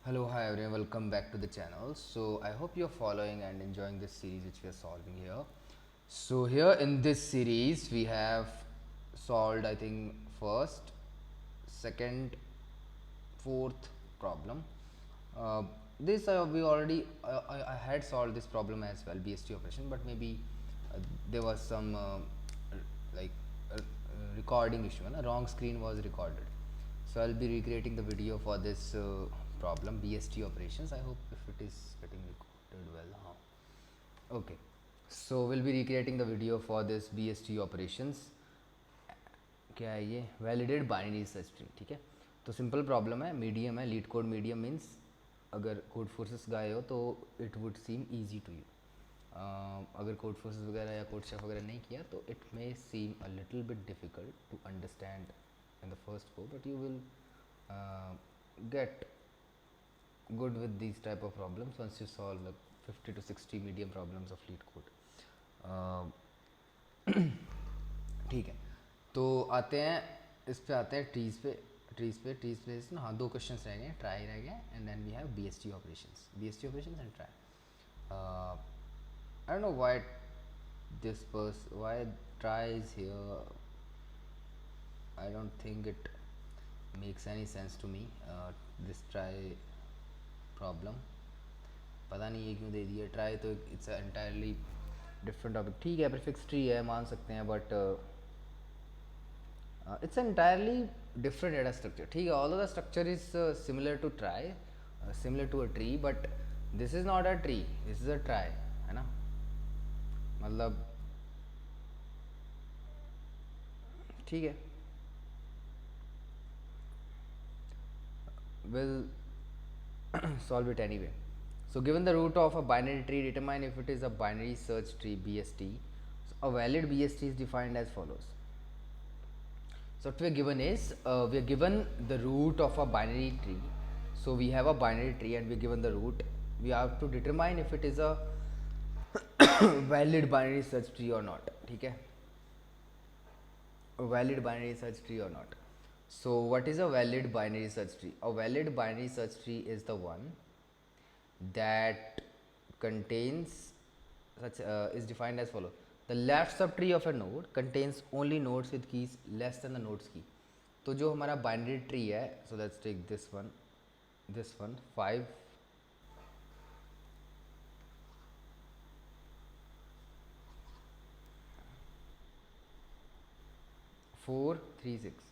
Hello, hi everyone, welcome back to the channel. So, I hope you're following and enjoying this series which we are solving here. So, here in this series, we have solved, I think, first, second, fourth problem. This we already I had solved this problem as well, BST operation, but maybe there was some like recording issue, a wrong screen was recorded. So I'll be recreating the video for this problem, BST operations. I hope if it is getting recorded well. Okay, so we'll be recreating the video for this BST operations. क्या है ये validate binary search tree. ठीक है, तो simple problem है, medium है, Leet code medium means अगर Codeforces गए हो तो it would seem easy to you. अगर कोड फोर्सेस वगैरह या कोड शेफ वगैरह नहीं किया तो it may seem a little bit difficult to understand in the first go, but you will get good with these type of problems once you solve like 50 to 60 medium problems of lead code. ठीक है, तो आते हैं इस पे, आते हैं trees पे ना. हाँ, दो क्वेश्चंस रह गए, ट्राई रह गए, and then we have B S T operations and try. I don't know why try is here. I don't think it makes any sense to me. This try problem पता नहीं ये क्यों दे दिया. Try तो it's entirely different topic. ठीक है, prefix tree है, मान सकते हैं, but it's entirely different data structure. ठीक है, all the structure is similar to try, similar to a tree, but this is not a tree, this is a try, है ना. मतलब ठीक है, we'll solve it anyway. So given the root of a binary tree, determine if it is a binary search tree, BST. So a valid BST is defined as follows. So what we are given is, we are given the root of a binary tree. So we have a binary tree and we are given the root. We have to determine if it is a valid binary search tree or not. ठीक है, a valid binary search tree or not. So what is a valid binary search tree? A valid binary search tree is the one that contains such is defined as follow. The left subtree of a node contains only nodes with keys less than the nodes key. तो जो हमारा binary tree है, so let's take this one 5 4 3 6.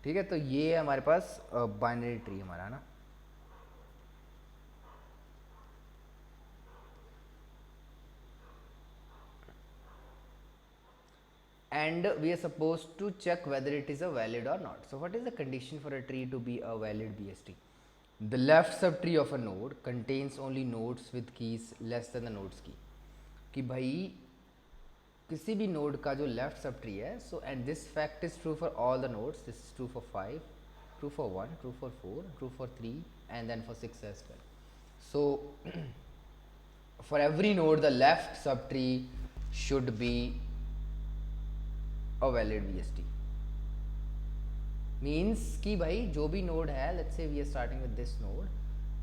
ठीक है, तो ये है हमारे पास बाइनरी ट्री हमारा, ना. And we are supposed to check whether it is a valid or not. So what is the condition for a tree to be a valid BST? The left subtree of a node contains only nodes with keys less than the nodes key. कि भाई किसी भी node का जो left sub tree है, so and this fact is true for all the nodes. This is true for 5, true for 1, true for 4, true for 3, and then for 6 as well. So for every node the left sub tree should be a valid BST. Means कि भाई जो भी node है, let's say we are starting with this node,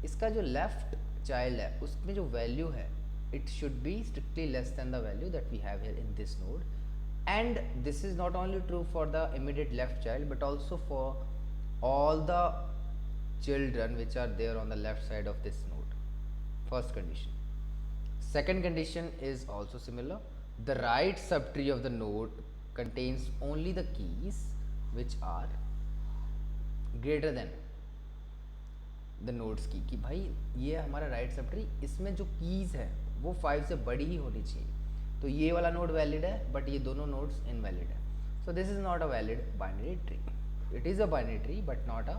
इसका जो left child है उसमें जो वैल्यू है, it should be strictly less than the value that we have here in this node. And this is not only true for the immediate left child but also for all the children which are there on the left side of this node. First condition. Second condition is also similar. The right subtree of the node contains only the keys which are greater than the nodes की. कि भाई ये हमारा right sub tree, इसमें जो keys है वो 5 से बड़ी ही होनी चाहिए. तो ये वाला नोड वैलिड है बट ये दोनों नोड्स इनवैलिड है. So this is not a valid binary tree. It is a binary tree but not a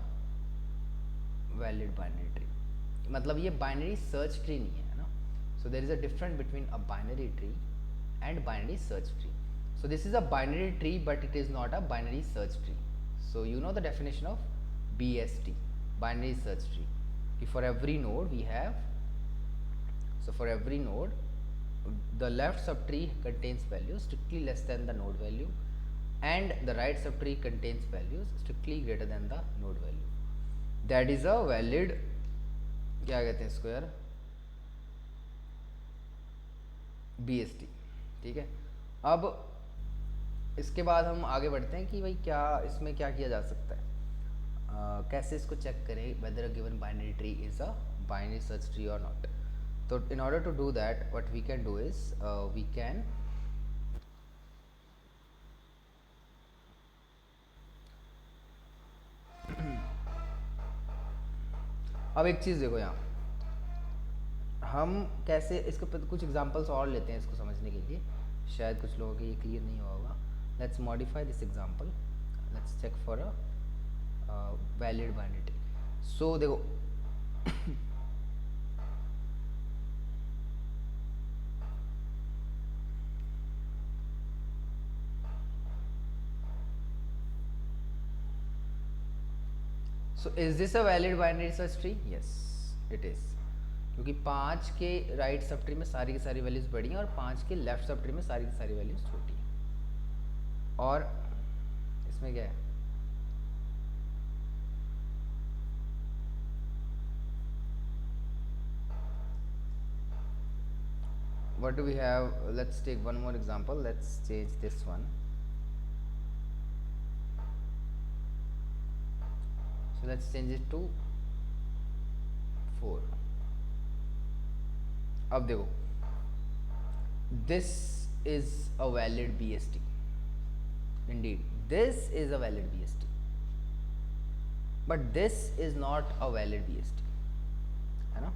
valid binary tree. मतलब ये बाइनरी सर्च ट्री नहीं है ना. So there is a difference between a binary tree and binary search tree. So this is a binary tree but it is not a binary search tree. So you know the definition of BST, binary search tree. For every node we have, So for every node, the left subtree contains values strictly less than the node value, and the right subtree contains values strictly greater than the node value. That is a valid, क्या कहते हैं इसको यार, BST. ठीक है. अब इसके बाद हम आगे बढ़ते हैं कि भाई क्या इसमें क्या किया जा सकता है, कैसे इसको चेक करें whether a given binary tree is a binary search tree or not. So in order to do that, what we can do is we can अब एक चीज़ देखो, यहाँ हम कैसे इसके कुछ एग्जांपल्स और लेते हैं इसको समझने के लिए, शायद कुछ लोगों के ये क्लियर नहीं हुआ होगा. Let's modify this example, let's check for a valid binary tree. So देखो so is this a valid binary search tree? Yes it is, क्योंकि 5 के राइट सब ट्री में सारी की सारी वैल्यूज़ बड़ी हैं और 5 के लेफ्ट सब ट्री में सारी की सारी वैल्यूज़ छोटी हैं. और इसमें क्या है, what do we have? Let's take one more example. Let's change this one. So let's change it to 4. अब देखो, this is a valid BST. Indeed, this is a valid BST, but this is not a valid BST, है ना?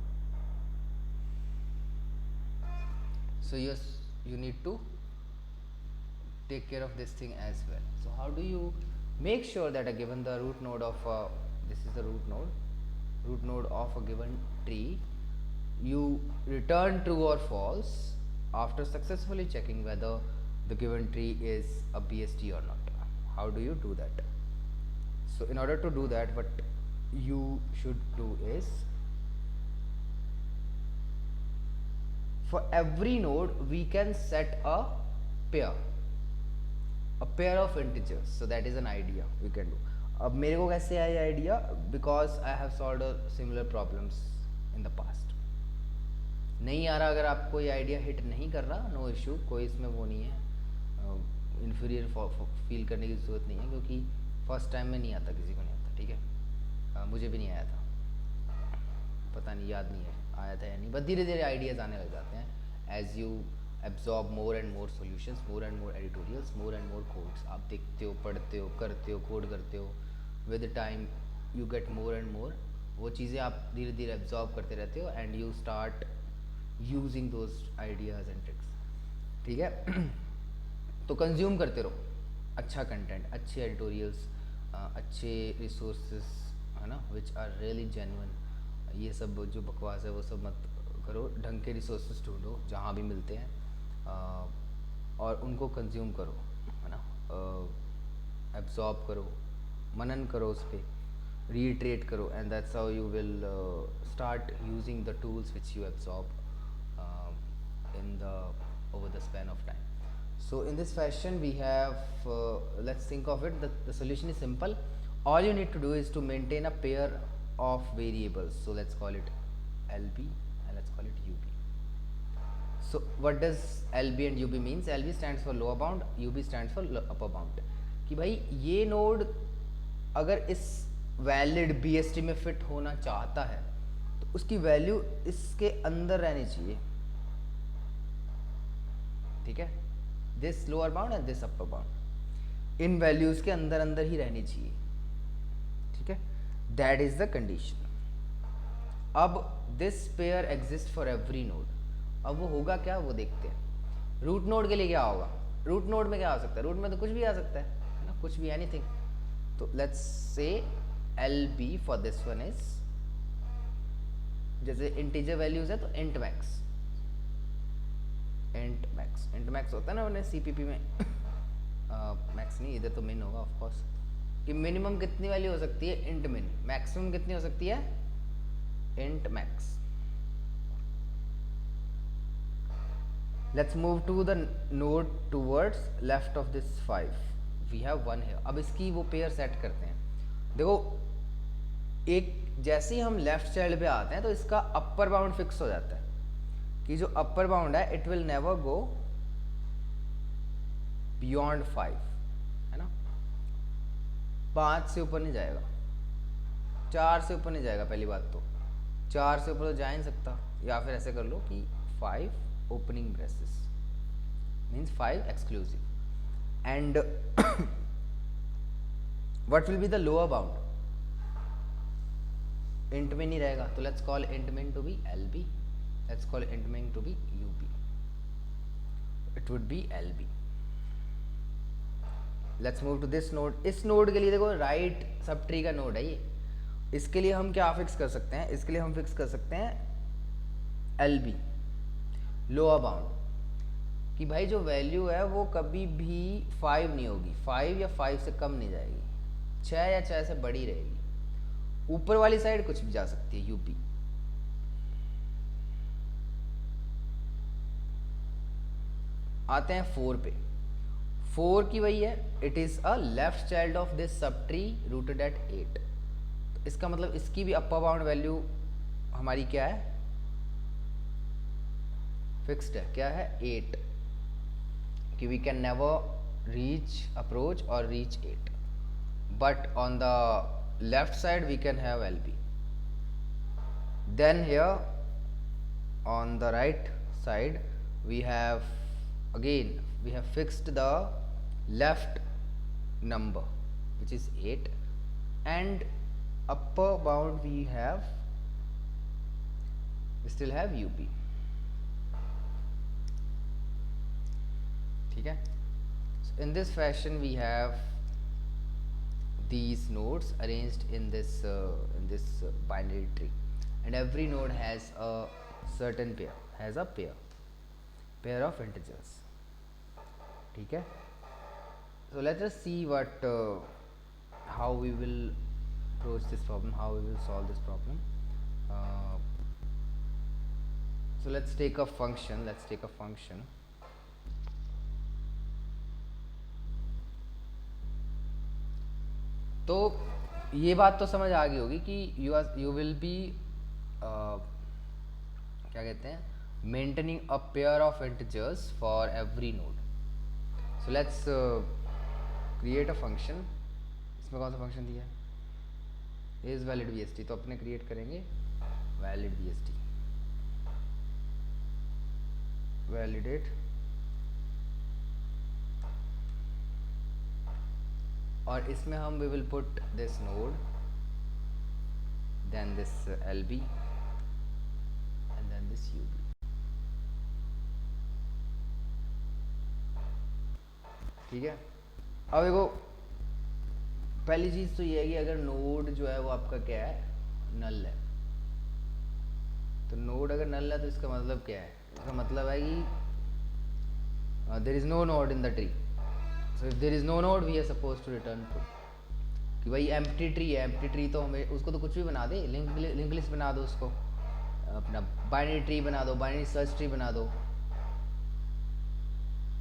So yes, you need to take care of this thing as well. So how do you make sure that a given the root node of this is the root node of a given tree, you return true or false after successfully checking whether the given tree is a BST or not? How do you do that? So in order to do that, what you should do is, for every node we can set a pair of integers. So that is an idea we can do. अब मेरे को कैसे आया idea? Because I have solved similar problems in the past. नहीं आ रहा, अगर आपको ये आइडिया हिट नहीं कर रहा, नो इशू, कोई इसमें वो नहीं है, इन्फीरियर फील करने की ज़रूरत नहीं है, क्योंकि फर्स्ट टाइम में नहीं आता, किसी को नहीं आता. ठीक है, मुझे भी नहीं आया था, पता नहीं, याद नहीं है आया था या नहीं, बस धीरे धीरे आइडियाज़ आने लग जाते हैं as you absorb more and more solutions, more and more editorials, more and more codes. आप देखते हो, पढ़ते हो, करते हो, कोड करते हो, with time you get more and मोर. वो चीज़ें आप धीरे धीरे एब्जॉर्ब करते रहते हो and you start using those ideas and tricks. ठीक है. तो कंज्यूम करते रहो अच्छा कंटेंट, अच्छे एडिटोरियल्स, अच्छे रिसोर्सेज, है ना, विच आर रियली जेन्युइन. ये सब जो बकवास है वो सब मत करो, ढंग के रिसोर्सेज ढूंढो जहाँ भी मिलते हैं, और उनको कंज्यूम करो, है ना, एब्जॉर्ब करो, मनन करो उस पर, reiterate करो, and that's how you will start using the tools which you absorb over the span of time. So in this fashion we have, let's think of it, the solution is simple. All you need to do is to maintain a pair of variables. So let's call it LB and let's call it UB. So what does LB and UB means? LB stands for lower bound, UB stands for upper bound. कि भाई ये node अगर इस valid BST में fit होना चाहता है तो उसकी वैल्यू इसके अंदर रहनी चाहिए. ठीक है, this lower bound and this upper bound in values के अंदर अंदर ही रहनी चाहिए. ठीक है, दैट इज द कंडीशन. अब this pair exist for every node. अब वो होगा क्या, वो देखते हैं. रूट नोड के लिए क्या होगा? रूट नोड में क्या आ सकता है? रूट में तो कुछ भी आ सकता है ना, कुछ भी, एनीथिंग. तो let's say LB for this one is, जैसे इंटीजर वैल्यूज है तो इंट मैक्स. इंट मैक्स होता है ना उन्हें CPP में, मैक्स नहीं, इधर तो मिन होगा ऑफ कोर्स, कि मिनिमम कितनी वैल्यू हो सकती है, इंट मिन. मैक्सिमम कितनी हो सकती है, int max. Let's move to the node towards left of this 5, we have 1 है। अब इसकी वो पेयर सेट करते हैं। देखो एक जैसे ही हम लेफ्ट चाइल्ड पे आते हैं तो इसका अपर बाउंड फिक्स हो जाता है कि जो अपर बाउंड है it will never go beyond 5, है ना। 5 से ऊपर नहीं जाएगा, 4 से ऊपर नहीं जाएगा। पहली बात तो 4 से ऊपर तो जा ही नहीं सकता। या फिर ऐसे कर लो कि 5 opening braces means 5 exclusive and what will be the lower bound, int में नहीं रहेगा तो let's call int min to be LB, let's call int min to be UB, it would be LB। Let's move to this node. इस node के लिए देखो right sub tree का node है ये, इसके लिए हम क्या फिक्स कर सकते हैं, इसके लिए हम फिक्स कर सकते हैं LB लोअर बाउंड, कि भाई जो वैल्यू है वो कभी भी 5 नहीं होगी, 5 या 5 से कम नहीं जाएगी, 6 या 6 से बड़ी रहेगी। ऊपर वाली साइड कुछ भी जा सकती है UP। आते हैं 4 पे। 4 की वही है, it is a left child of this sub tree rooted at 8। तो इसका मतलब इसकी भी अपर बाउंड वैल्यू हमारी क्या है, फिक्स्ड है। क्या है, 8, कि we can never reach approach और reach 8, but on the left side we can have LB. Then here on the right side we have fixed the left number which is 8 and upper bound we still have UP. ठीक है, so in this fashion we have these nodes arranged in this binary tree, and every node has a certain pair of integers. ठीक है, so let us see how we will approach this problem, how we will solve this problem. So let's take a function. तो ये बात तो समझ आ गई होगी कि यू विल बी क्या कहते हैं, maintaining a pair of integers for every node. So let's create a function. इसमें कौन सा फंक्शन दिया है, इज वैलिड VST, तो अपने क्रिएट करेंगे वैलिड VST, वैलिडेट, और इसमें हम we will put this node, then this LB and then this UB। ठीक है, अब देखो पहली चीज तो ये है कि अगर नोड जो है वो आपका क्या है, नल है, तो नोड अगर नल है तो इसका मतलब क्या है, इसका मतलब है कि there is no node in the tree. So if there is no node we are supposed to return true, कि भाई एम्प्टी ट्री है, एम्प्टी ट्री तो हमें उसको तो कुछ भी बना दे, लिंक लिस्ट बना दो, उसको अपना बाइनरी ट्री बना दो, बाइनरी सर्च ट्री बना दो,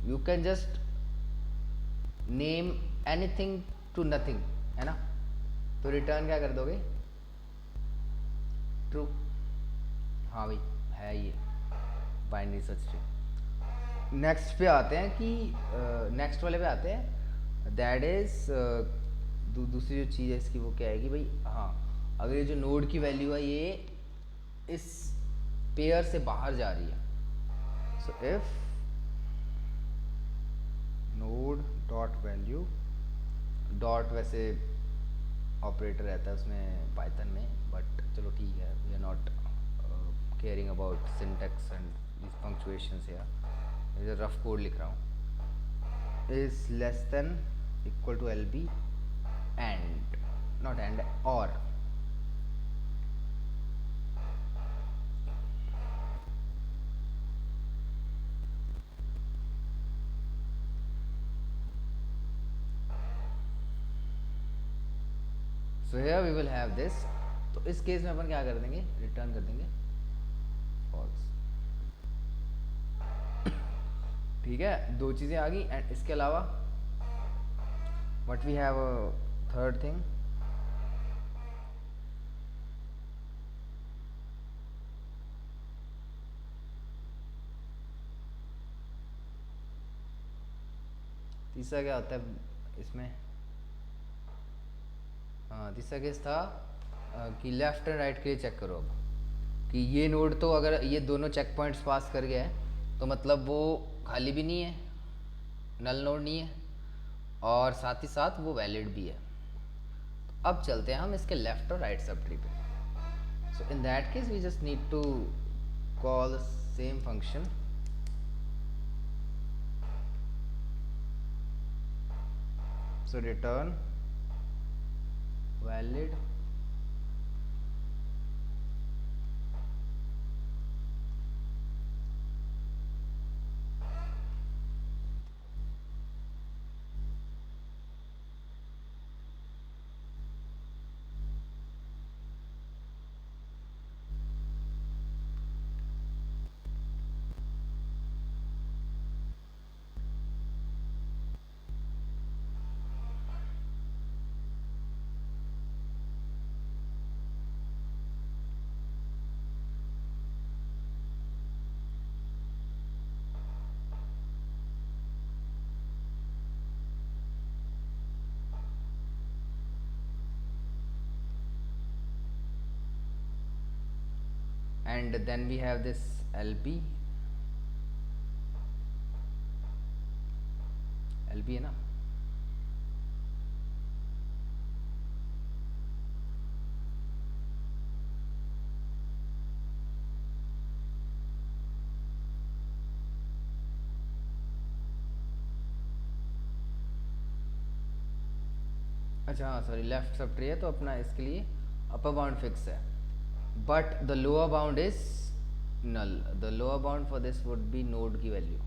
you can just name anything to nothing, है ना। तो रिटर्न क्या कर दोगे, ट्रू। हाँ भाई है ये बाइनरी सर्च ट्री। नेक्स्ट पे आते हैं कि नेक्स्ट वाले पे आते हैं, दैट इज दूसरी जो चीज़ है इसकी वो क्या है कि भाई हाँ, अगर ये जो नोड की वैल्यू है ये इस पेयर से बाहर जा रही है, so if node dot value, dot वैसे ऑपरेटर रहता है उसमें पाइथन में, बट चलो ठीक है, we are not caring about syntax and this punctuations here, ये रफ कोड लिख रहा हूँ, is less than equal to LB and not and और, so here we will have this. तो इस केस में अपन क्या कर देंगे, रिटर्न कर देंगे फॉल्स। ठीक है, दो चीज़ें आ गई। एंड इसके अलावा what we have third thing, तीसरा क्या होता है इसमें? हाँ, तीसरा केस था कि लेफ्ट एंड राइट के लिए चेक करो अब कि ये नोड तो अगर ये दोनों चेक पॉइंट्स पास कर गया है तो मतलब वो खाली भी नहीं है, नल नोड नहीं है, और साथ ही साथ वो वैलिड भी है। तो अब चलते हैं हम इसके लेफ्ट और राइट सब ट्री पे। So in that case we just need to call the same function, so return valid and then we have this lb है ना, अच्छा हाँ सॉरी, लेफ्ट सब ट्री है तो अपना इसके लिए अपर बाउंड फिक्स है, but the lower bound is null. The lower bound for this would be node की वैल्यू,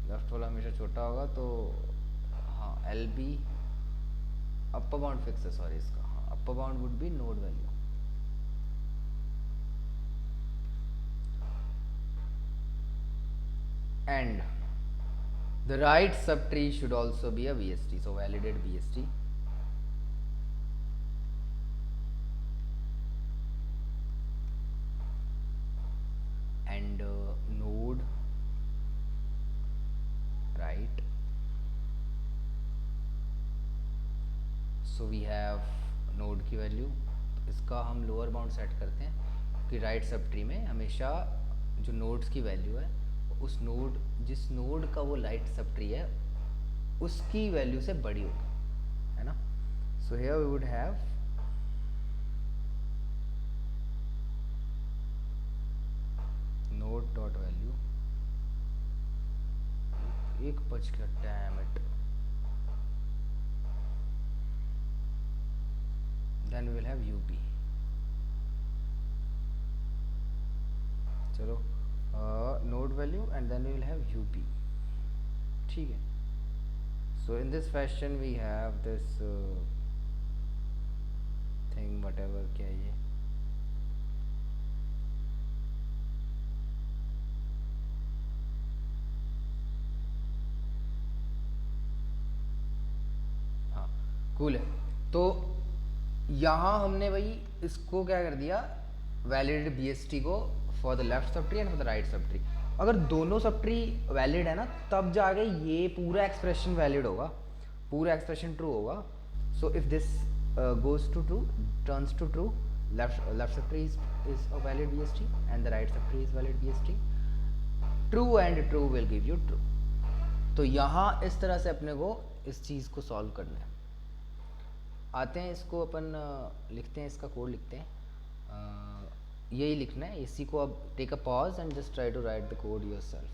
लेफ्ट वाला हमेशा छोटा होगा तो हाँ L B upper bound fix है, सॉरी इसका, हाँ upper bound would be node value. And the right subtree should also be a VST, so validate VST. And node right, so we have node की value, इसका हम lower bound set करते हैं कि right sub tree में हमेशा जो nodes की वैल्यू है उस नोड, जिस नोड का वो राइट सब ट्री है उसकी वैल्यू से बड़ी होगी, है ना। So here we would have node dot value, एक बज गया, damn it, then we will have UP, चलो node value and then we will have UP, ठीक है। So in this fashion we have this thing, whatever क्या है ये, हाँ कूल है। तो यहाँ हमने भाई इसको क्या कर दिया, वैलिड BST को for the left sub tree and for the right sub tree. अगर दोनों सब ट्री वैलिड है ना तब जाके ये पूरा एक्सप्रेशन वैलिड होगा, पूरा एक्सप्रेशन ट्रू होगा। So if this goes to true, turns to true, left sub tree is a valid BST and the right sub tree is valid BST, true and true will give you true. तो यहाँ इस तरह से अपने को इस चीज़ को solve करना है। आते हैं इसको अपन लिखते हैं, इसका कोड लिखते हैं, यही लिखना है इसी को। अब take a pause and just try to write the code yourself.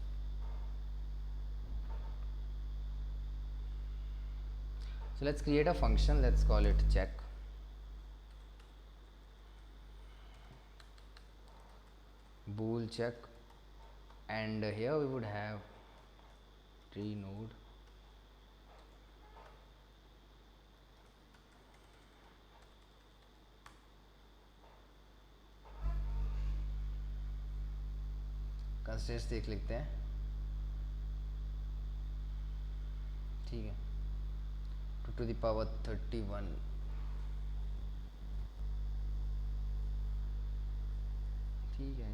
So let's create a function, let's call it check, bool check, and here we would have tree node, percentage देख लेते हैं। ठीक है, 2 to the power 31। ठीक है,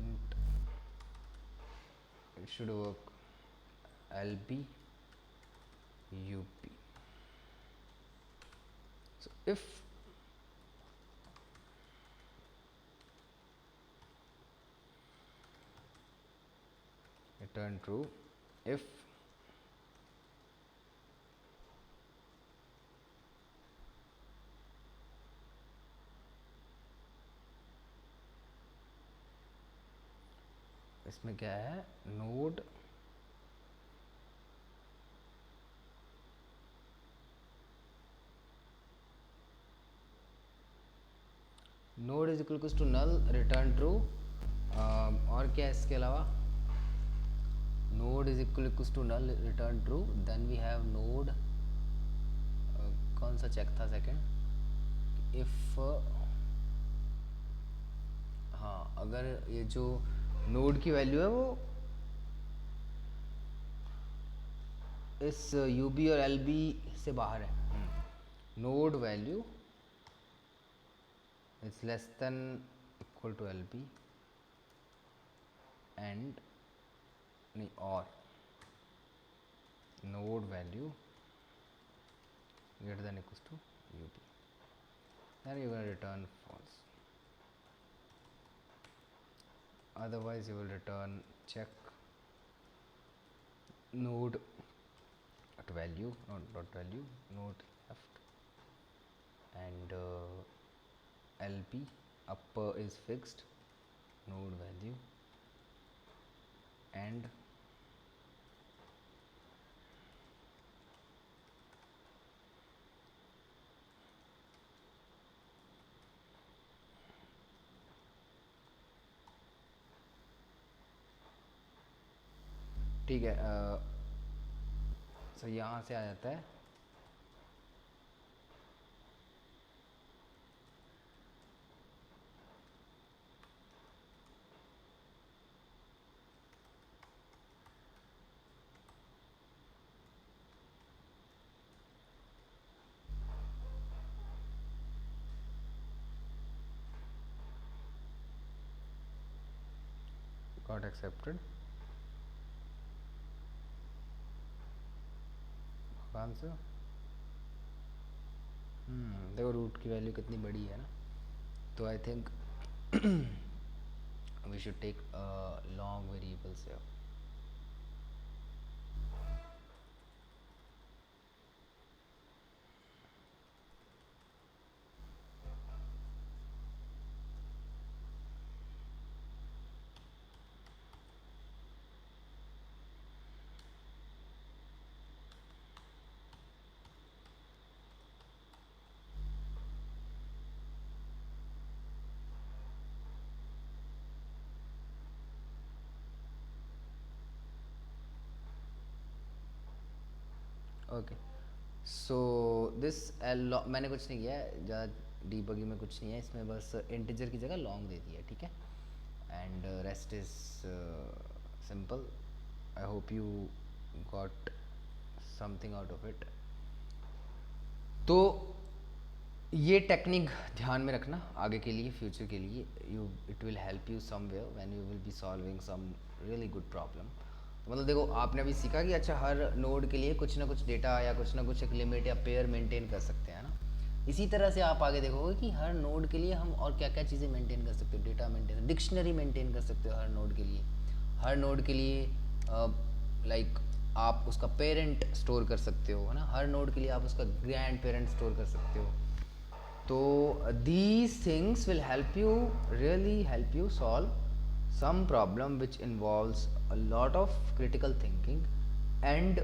it should work. LB UP. So if return true, if इसमें क्या है, node node is equal to null, return true. और क्या है इसके अलावा, node is equal to null, return true. Then we have node, कौन सा चेक था सेकंड, इफ, हाँ अगर ये जो नोड की वैल्यू है वो इस यू बी और एल बी से बाहर है, node value is less than equal to L B and, नहीं, और node value greater than equals to UB, then you will return false, otherwise you will return check node at value, not dot value, node left, and LP upper is fixed, node value, and ठीक है। सो यहाँ से आ जाता है, got accepted answer. देखो root की value कितनी बड़ी है ना, तो I think we should take long variables here. Okay, so this मैंने कुछ नहीं किया है, ज़्यादा डीबगिंग में कुछ नहीं है इसमें, बस इंटीजर की जगह लॉन्ग दे दिया है, ठीक है, and rest is simple. I hope you got something out of it. तो ये टेक्निक ध्यान में रखना आगे के लिए, फ्यूचर के लिए, you it will help you somewhere when you will be solving some really good problem. तो मतलब देखो आपने अभी सीखा कि अच्छा हर नोड के लिए कुछ ना कुछ डेटा या कुछ ना कुछ एक लिमिट या पेयर मेंटेन कर सकते हैं ना। इसी तरह से आप आगे देखोगे कि हर नोड के लिए हम और क्या क्या चीज़ें मेंटेन कर सकते हो, डेटा मेंटेन, डिक्शनरी मेंटेन कर सकते हो हर नोड के लिए। हर नोड के लिए लाइक आप उसका पेरेंट स्टोर कर सकते हो, है ना, हर नोड के लिए आप उसका ग्रैंड पेरेंट स्टोर कर सकते हो। तो these things will help you, really help you solve some problem which involves a lot of critical thinking, and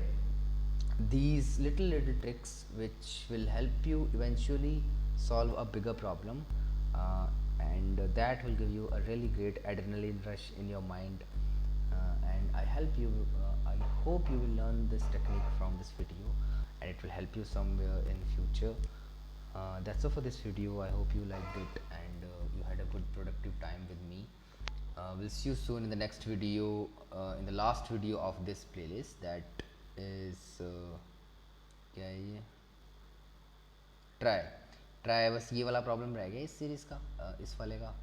these little tricks which will help you eventually solve a bigger problem, and that will give you a really great adrenaline rush in your mind, and I hope you will learn this technique from this video, and it will help you somewhere in future. That's all for this video. I hope you liked it, and you had a good productive time with me. We'll see you soon in the next video, in the last video of this playlist, that is क्या है ये, try. Try बस ये वाला problem रह गया इस series का, इस वाले का।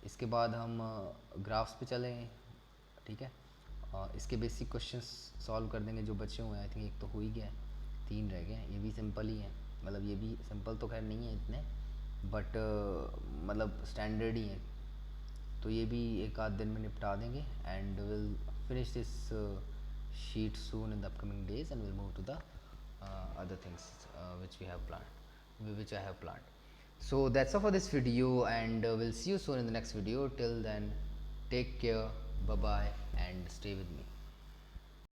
इसके बाद हम ग्राफ्स पे चलेंगे, ठीक है। इसके बेसिक क्वेश्चंस सॉल्व कर देंगे जो बचे हुए हैं। आई थिंक एक तो हो ही गया है, 3 रह गए हैं, ये भी सिंपल ही है। मतलब ये भी सिंपल तो खैर नहीं है इतने, बट मतलब स्टैंडर्ड ही है। तो ये भी एक आध दिन में निपटा देंगे, and will finish this sheet soon in the upcoming days, and we'll move to the other things which I have planned. So that's all for this video, and we'll see you soon in the next video. Till then, take care, bye bye, and stay with me.